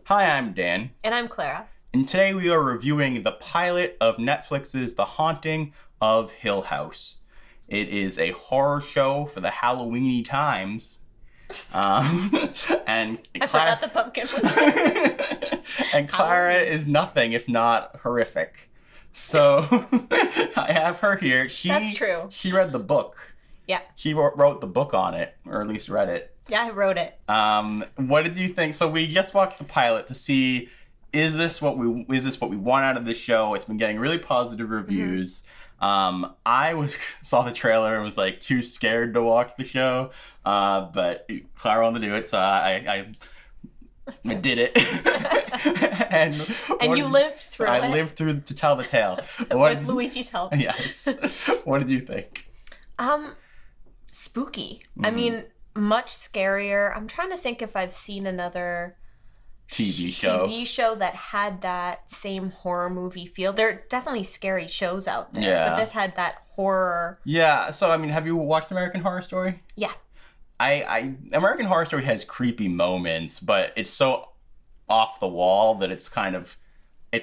Hi, I'm Dan. And I'm Clara. And today we are reviewing the pilot of Netflix's The Haunting of Hill House. It is a horror show for the Halloweeny times. And I forgot the pumpkin was there. And Clara is nothing if not horrific. So I have her here. That's true. She read the book. Yeah. She wrote the book on it, or at least read it. Yeah, I wrote it. What did you think? So we just watched the pilot to see is this what we want out of this show? It's been getting really positive reviews. I saw the trailer and was like too scared to watch the show, but Clara wanted to do it, so I did it. and you lived through it. I lived through to tell the tale. With Luigi's help. Yes. What did you think? Spooky. I mean, much scarier. I'm trying to think if I've seen another TV show that had that same horror movie feel. There are definitely scary shows out there, but this had that horror. Yeah, so I mean, have you watched American Horror Story? Yeah. American Horror Story has creepy moments, but it's so off the wall that it's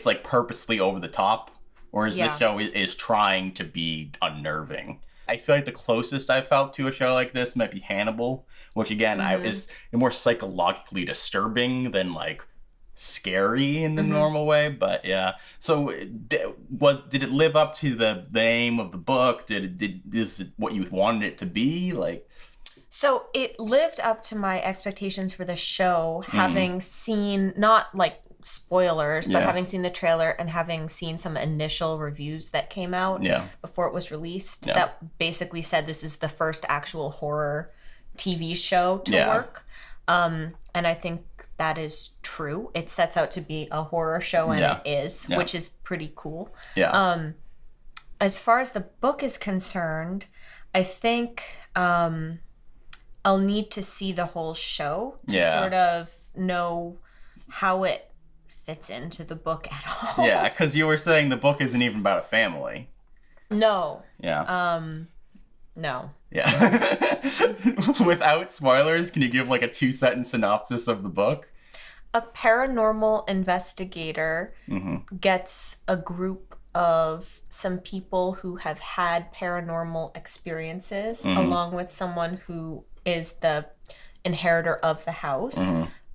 like purposely over the top, whereas this show is trying to be unnerving. I feel like the closest I felt to a show like this might be Hannibal, which again is more psychologically disturbing than like scary in the normal way. But yeah, so did it live up to the name of the book? Is it what you wanted it to be? Like, so it lived up to my expectations for the show, having seen not like spoilers, but having seen the trailer and having seen some initial reviews that came out before it was released that basically said this is the first actual horror TV show to work. And I think that is true. It sets out to be a horror show, and it is, which is pretty cool. Yeah. As far as the book is concerned, I think I'll need to see the whole show to sort of know how it fits into the book at all. Yeah, because you were saying the book isn't even about a family. No. Yeah. No. Yeah. Without spoilers, can you give like a 2-sentence synopsis of the book? A paranormal investigator gets a group of some people who have had paranormal experiences along with someone who is the inheritor of the house.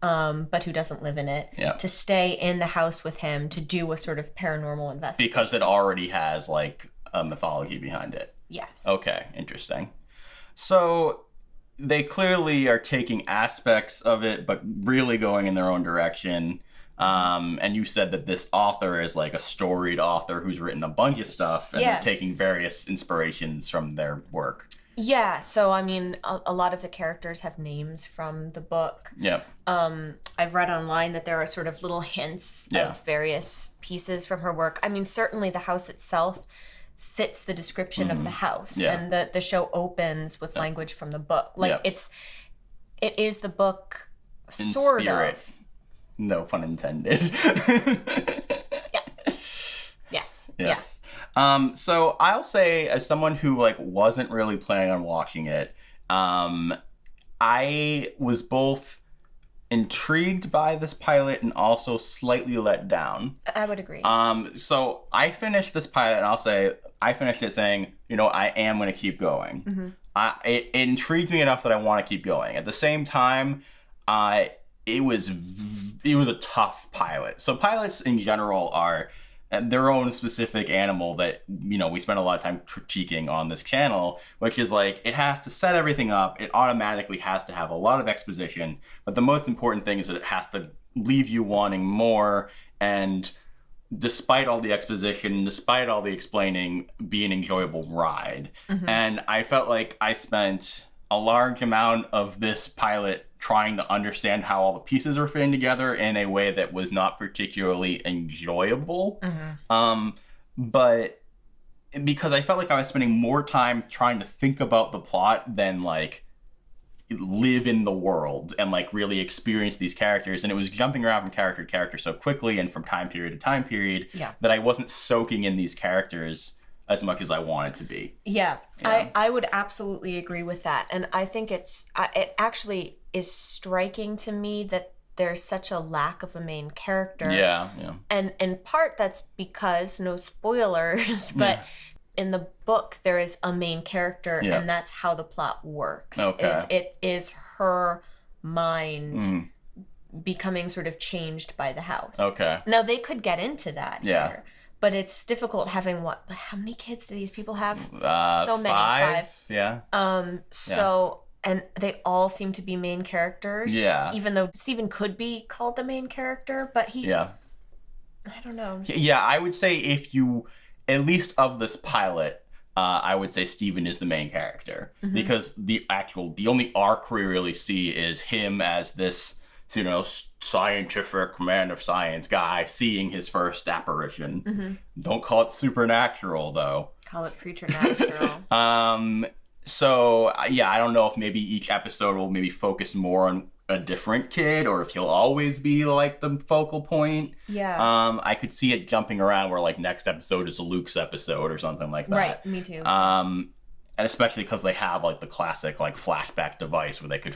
But who doesn't live in it, to stay in the house with him to do a sort of paranormal investigation. Because it already has, like, a mythology behind it. Yes. Okay, interesting. So, they clearly are taking aspects of it, but really going in their own direction. And you said that this author is, like, a storied author who's written a bunch of stuff, and they're taking various inspirations from their work. Yeah, so I mean, a lot of the characters have names from the book. Yeah. I've read online that there are sort of little hints of various pieces from her work. I mean, certainly the house itself fits the description of the house, and the show opens with language from the book. Like it is the book, sort of. No pun intended. Yes. Yes. So I'll say, as someone who like wasn't really planning on watching it, I was both intrigued by this pilot and also slightly let down. I would agree. So I finished this pilot, and I'll say I finished it saying, I am going to keep going. It intrigued me enough that I want to keep going. At the same time, it was a tough pilot. So pilots in general are their own specific animal that, we spend a lot of time critiquing on this channel, which is like, it has to set everything up. It automatically has to have a lot of exposition. But the most important thing is that it has to leave you wanting more. And despite all the exposition, despite all the explaining, be an enjoyable ride. And I felt like I spent a large amount of this pilot trying to understand how all the pieces are fitting together in a way that was not particularly enjoyable. But because I felt like I was spending more time trying to think about the plot than like live in the world and like really experience these characters, and it was jumping around from character to character so quickly and from time period to time period that I wasn't soaking in these characters as much as I want it to be. Yeah. I would absolutely agree with that. And I think it actually is striking to me that there's such a lack of a main character. Yeah. And in part that's because, no spoilers, but in the book there is a main character, and that's how the plot works. Okay. It is her mind becoming sort of changed by the house. Okay. Now they could get into that here. But it's difficult having how many kids do these people have? So many. 5. Yeah. So, and they all seem to be main characters. Yeah. Even though Stephen could be called the main character, but he... Yeah. I don't know. Yeah, I would say if you, at least of this pilot, I would say Stephen is the main character. Because the only arc we really see is him as this, scientific man of science guy seeing his first apparition. Don't call it supernatural, though. Call it preternatural. So, yeah, I don't know if maybe each episode will maybe focus more on a different kid, or if he'll always be, like, the focal point. Yeah. I could see it jumping around where, like, next episode is Luke's episode or something like that. Right, me too. And especially because they have, like, the classic, like, flashback device where they could,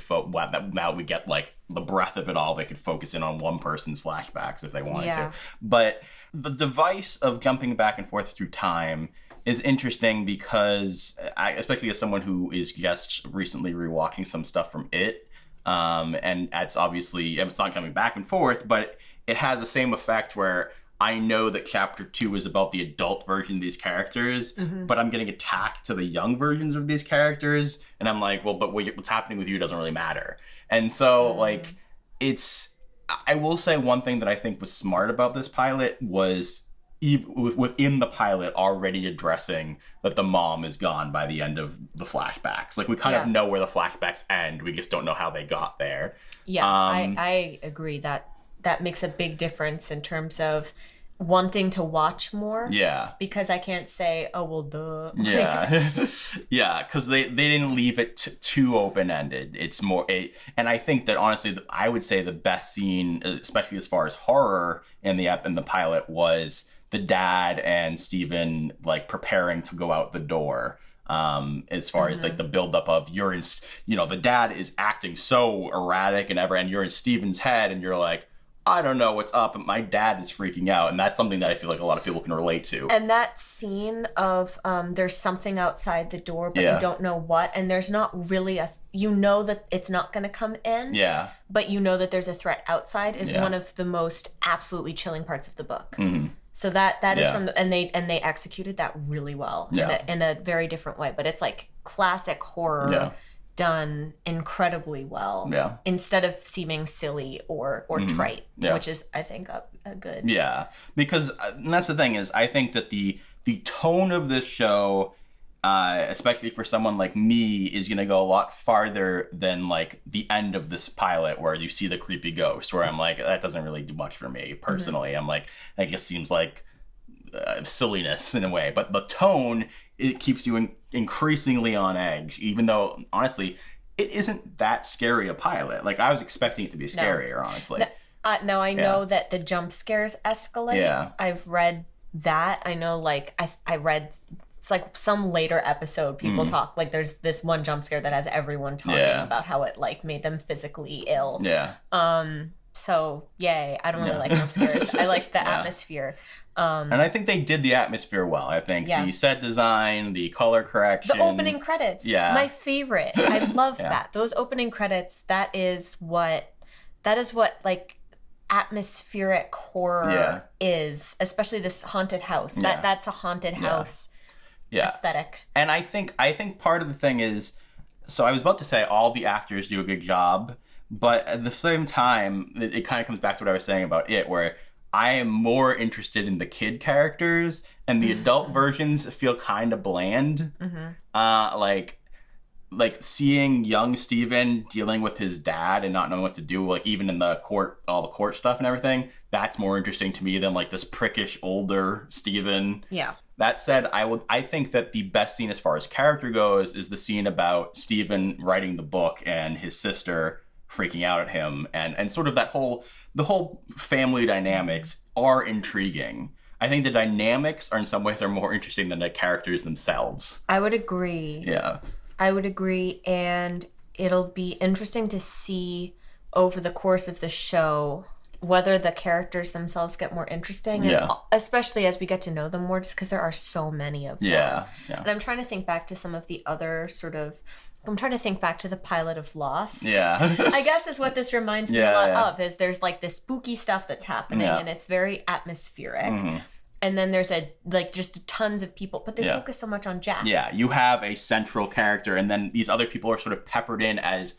now we get, like, the breadth of it all, they could focus in on one person's flashbacks if they wanted to. But the device of jumping back and forth through time is interesting because, especially as someone who is just recently rewatching some stuff from It, and it's obviously, it's not jumping back and forth, but it has the same effect where I know that chapter 2 is about the adult version of these characters, but I'm getting attached to the young versions of these characters, and I'm like, well, but what's happening with you doesn't really matter. And so, like, I will say one thing that I think was smart about this pilot was within the pilot already addressing that the mom is gone by the end of the flashbacks. Like, we kind of know where the flashbacks end, we just don't know how they got there. Yeah, I agree that makes a big difference in terms of wanting to watch more. Yeah. Because I can't say, oh, well, duh. Yeah. Yeah, because they didn't leave it too open-ended. It's more... and I think that, honestly, I would say the best scene, especially as far as horror in the pilot, was the dad and Stephen, like, preparing to go out the door. As far as, like, the buildup of the dad is acting so erratic and you're in Stephen's head and you're like, I don't know what's up, but my dad is freaking out. And that's something that I feel like a lot of people can relate to. And that scene of there's something outside the door, but you don't know what. And there's not really you know that it's not going to come in. Yeah. But you know that there's a threat outside is one of the most absolutely chilling parts of the book. So that is from and they executed that really well in a very different way. But it's like classic horror done incredibly well. Yeah. Instead of seeming silly or trite, which is, I think, a good. Yeah, because and that's the thing is, I think that the tone of this show, especially for someone like me, is going to go a lot farther than, like, the end of this pilot where you see the creepy ghost, where I'm like, that doesn't really do much for me personally. I'm like, that just seems like silliness in a way. But the tone, it keeps you increasingly on edge, even though, honestly, it isn't that scary a pilot. Like, I was expecting it to be scarier, honestly. Now I know that the jump scares escalate. Yeah. I've read that. I know, like, I read... It's like some later episode people talk, like, there's this one jump scare that has everyone talking about how it, like, made them physically ill. Yeah. So, yay. I don't really like jump scares. I like the atmosphere. And I think they did the atmosphere well. I think the set design, the color correction. The opening credits. Yeah. My favorite. I love that. Those opening credits, that is what like, atmospheric horror is. Especially this haunted house. That's a haunted house. Aesthetic. And I think part of the thing is, so I was about to say all the actors do a good job, but at the same time, it kind of comes back to what I was saying about It, where I am more interested in the kid characters, and the adult versions feel kind of bland. Like seeing young Stephen dealing with his dad and not knowing what to do, like, even in the court, all the court stuff and everything, that's more interesting to me than, like, this prickish older Stephen. Yeah. That said, I think that the best scene as far as character goes is the scene about Stephen writing the book and his sister freaking out at him, and sort of the whole family dynamics are intriguing. I think the dynamics are in some ways more interesting than the characters themselves. I would agree. Yeah. I would agree, and it'll be interesting to see over the course of the show, whether the characters themselves get more interesting, Yeah. and especially as we get to know them more, just because there are so many of them. Yeah. And I'm trying to think back to some of the other I'm trying to think back to the pilot of Lost. Yeah. I guess is what this reminds me a lot of, is there's like this spooky stuff that's happening and it's very atmospheric. And then there's just tons of people, but they focus so much on Jack. Yeah, you have a central character, and then these other people are sort of peppered in as,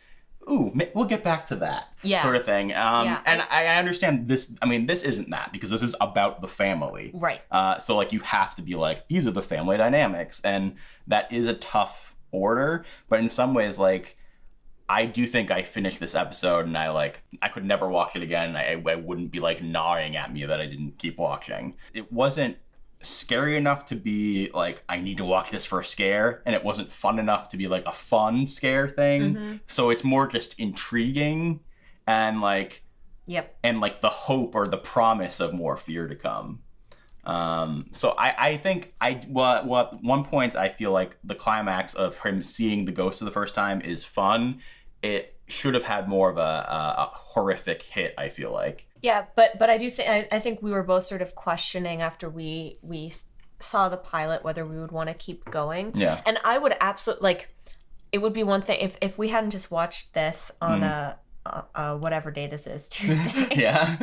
ooh, we'll get back to that sort of thing. And I understand this. I mean, this isn't that, because this is about the family. Right. So, like, you have to be like, these are the family dynamics. And that is a tough order. But in some ways, like, I do think I finished this episode and I could never watch it again. I wouldn't be like gnawing at me that I didn't keep watching. It wasn't scary enough to be like, I need to watch this for a scare, and it wasn't fun enough to be like a fun scare thing. So it's more just intriguing and like, and like the hope or the promise of more fear to come. So I think at one point I feel like the climax of him seeing the ghost for the first time is fun. It should have had more of a horrific hit, I feel like. Yeah, but I do think I think we were both sort of questioning after we saw the pilot whether we would want to keep going. Yeah. And I would absolutely, like, it would be one thing if we hadn't just watched this on a whatever day this is, Tuesday. Yeah.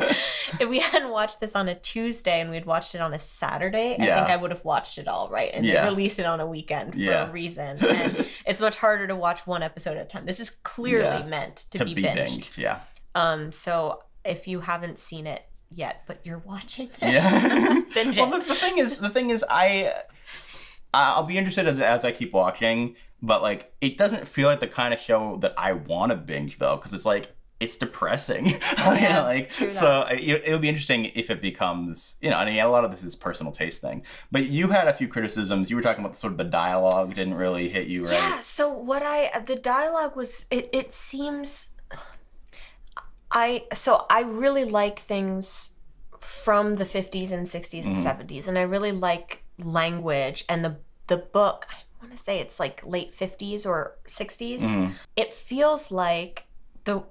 If we hadn't watched this on a Tuesday and we'd watched it on a Saturday, I think I would have watched it all, right? And they release it on a weekend for a reason. And it's much harder to watch one episode at a time. This is clearly meant to be binged. Yeah. So if you haven't seen it yet, but you're watching this, binge it. Well, the thing is, I'll be interested as I keep watching, but like, it doesn't feel like the kind of show that I want to binge though, because it's like, it's depressing. So it'll be interesting if it becomes, and a lot of this is personal taste thing. But you had a few criticisms. You were talking about sort of the dialogue didn't really hit you, right? Yeah. So the dialogue was, it seems, I really like things from the 50s and 60s and 70s, and I really like language, and the book, I want to say it's like late 50s or 60s. It feels like the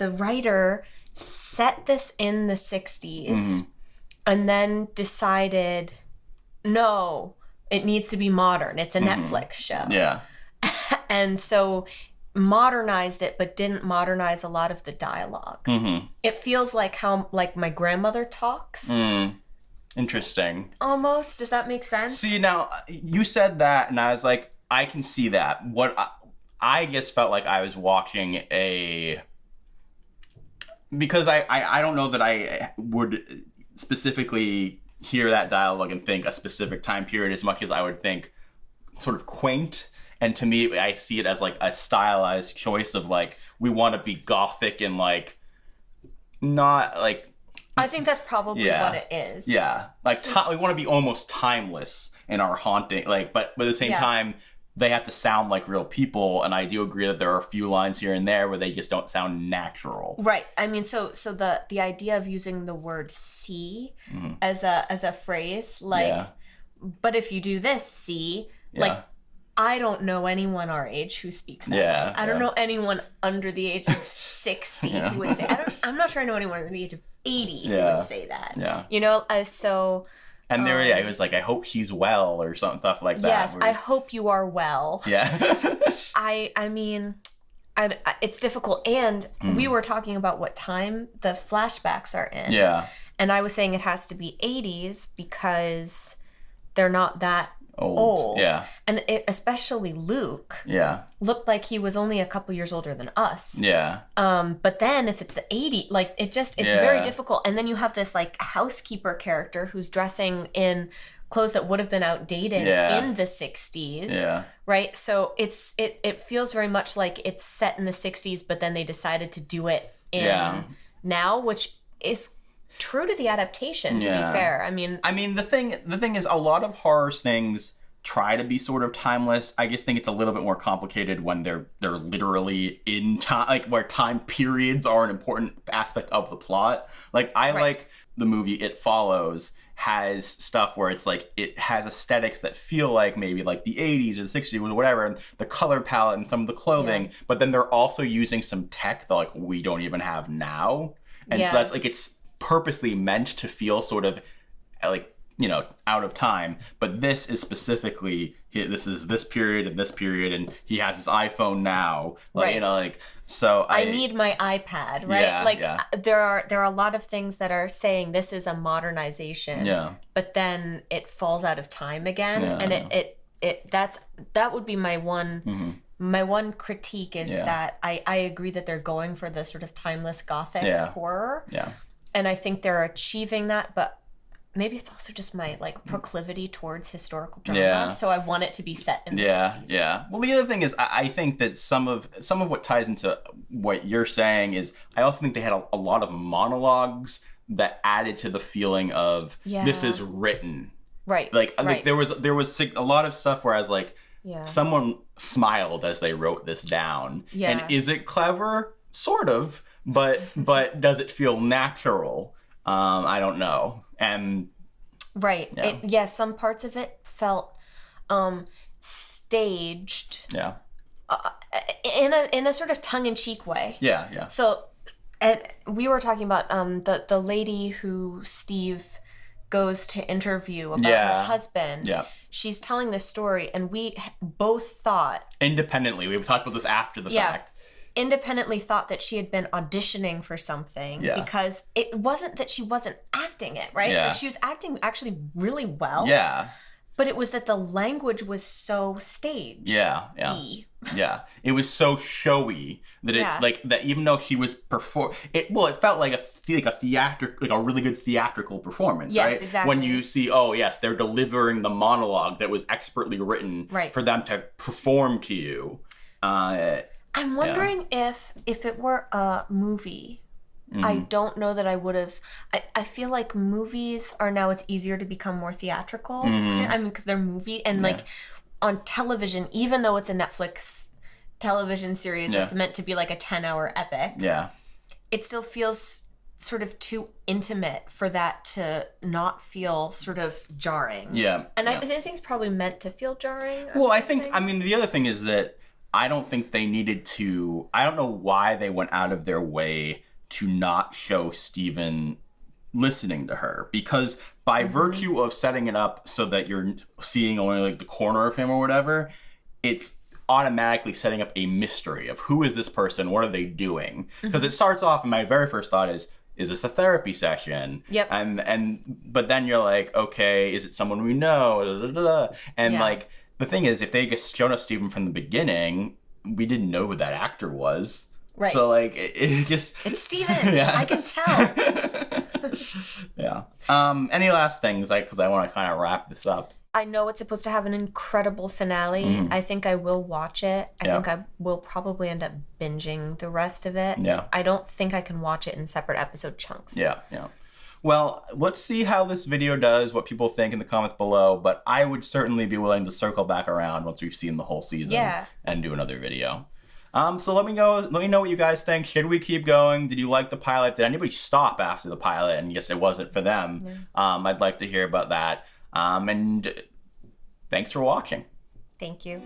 writer set this in the 60s and then decided, no, it needs to be modern. It's a Netflix show. Yeah. And so modernized it, but didn't modernize a lot of the dialogue. It feels like how my grandmother talks. Interesting. Almost. Does that make sense? See, now, you said that, and I was like, I can see that. What I just felt like I was watching because I don't know that I would specifically hear that dialogue and think a specific time period as much as I would think sort of quaint. And to me, I see it as like a stylized choice of like, we want to be gothic and like, not like... I think that's probably what it is. Yeah. Like, we want to be almost timeless in our haunting, like, but at the same time, they have to sound like real people, and I do agree that there are a few lines here and there where they just don't sound natural. Right. I mean, so the idea of using the word see as a phrase, like, but if you do this, see, like, I don't know anyone our age who speaks that way. I don't know anyone under the age of 60 who would say, I'm not sure I know anyone under the age of 80 who would say that. Yeah. So... And there, it was like, I hope she's well, or something, stuff like that. Yes, I hope you are well. Yeah. I mean, it's difficult. And we were talking about what time the flashbacks are in. Yeah. And I was saying it has to be 80s because they're not that old. Yeah. And especially Luke. Yeah. Looked like he was only a couple years older than us. Yeah. But then if it's the 80s, like, it's very difficult. And then you have this like housekeeper character who's dressing in clothes that would have been outdated in the 60s. Yeah. Right? So it feels very much like it's set in the 60s, but then they decided to do it in now, which is true to the adaptation, to be fair. I mean, the thing is, a lot of horror things try to be sort of timeless. I just think it's a little bit more complicated when they're literally in time, like where time periods are an important aspect of the plot. Like, I like the movie It Follows has stuff where it's like it has aesthetics that feel like maybe like the 80s or the 60s or whatever, and the color palette and some of the clothing, but then they're also using some tech that like we don't even have now. And so that's like, it's purposely meant to feel sort of like, you know, out of time. But this is specifically, this is this period and he has his iPhone now. Like, you know, like, so I need my iPad, right? Yeah, like there are a lot of things that are saying this is a modernization. Yeah. But then it falls out of time again. Yeah, and that would be my one my one critique is that I agree that they're going for the sort of timeless gothic horror. Yeah. And I think they're achieving that, but maybe it's also just my like proclivity towards historical drama. Yeah. So I want it to be set in the 60s. Yeah. Well, the other thing is I think that some of what ties into what you're saying is I also think they had a lot of monologues that added to the feeling of this is written. Right. Like there was a lot of stuff where I was like, someone smiled as they wrote this down. Yeah. And is it clever? Sort of. But does it feel natural? I don't know. And some parts of it felt staged. Yeah. In a sort of tongue-in-cheek way. Yeah, yeah. So, and we were talking about the lady who Steve goes to interview about her husband. Yeah. She's telling this story, and we both thought independently. We talked about this after the fact. Independently thought that she had been auditioning for something because it wasn't that she wasn't acting it, right? Like she was acting actually really well. Yeah. But it was that the language was so staged. Yeah. Yeah. It was so showy that that even though she was it felt like a really good theatrical performance, right? Yes, exactly. When you see, they're delivering the monologue that was expertly written for them to perform to you. I'm wondering if it were a movie, I don't know that I would have. I feel like movies are now, it's easier to become more theatrical. I mean, because they're movie. And like on television, even though it's a Netflix television series that's meant to be like a 10-hour epic, it still feels sort of too intimate for that to not feel sort of jarring. Yeah. And I think it's probably meant to feel jarring. Well, I mean, the other thing is that I don't think they needed to. I don't know why they went out of their way to not show Steven listening to her, because by virtue of setting it up so that you're seeing only like the corner of him or whatever, it's automatically setting up a mystery of who is this person, what are they doing? Because it starts off, and my very first thought is this a therapy session? Yep. But then you're like, okay, is it someone we know? Da, da, da, da. And like, the thing is, if they just shown us Steven from the beginning, we didn't know who that actor was. Right. So, like, it just... It's Steven! I can tell! Any last things? Because I want to kind of wrap this up. I know it's supposed to have an incredible finale. I think I will watch it. I think I will probably end up binging the rest of it. Yeah. I don't think I can watch it in separate episode chunks. Yeah. Well, let's see how this video does, what people think in the comments below, but I would certainly be willing to circle back around once we've seen the whole season and do another video. So let me know what you guys think. Should we keep going? Did you like the pilot? Did anybody stop after the pilot and guess it wasn't for them? Yeah. I'd like to hear about that. And thanks for watching. Thank you.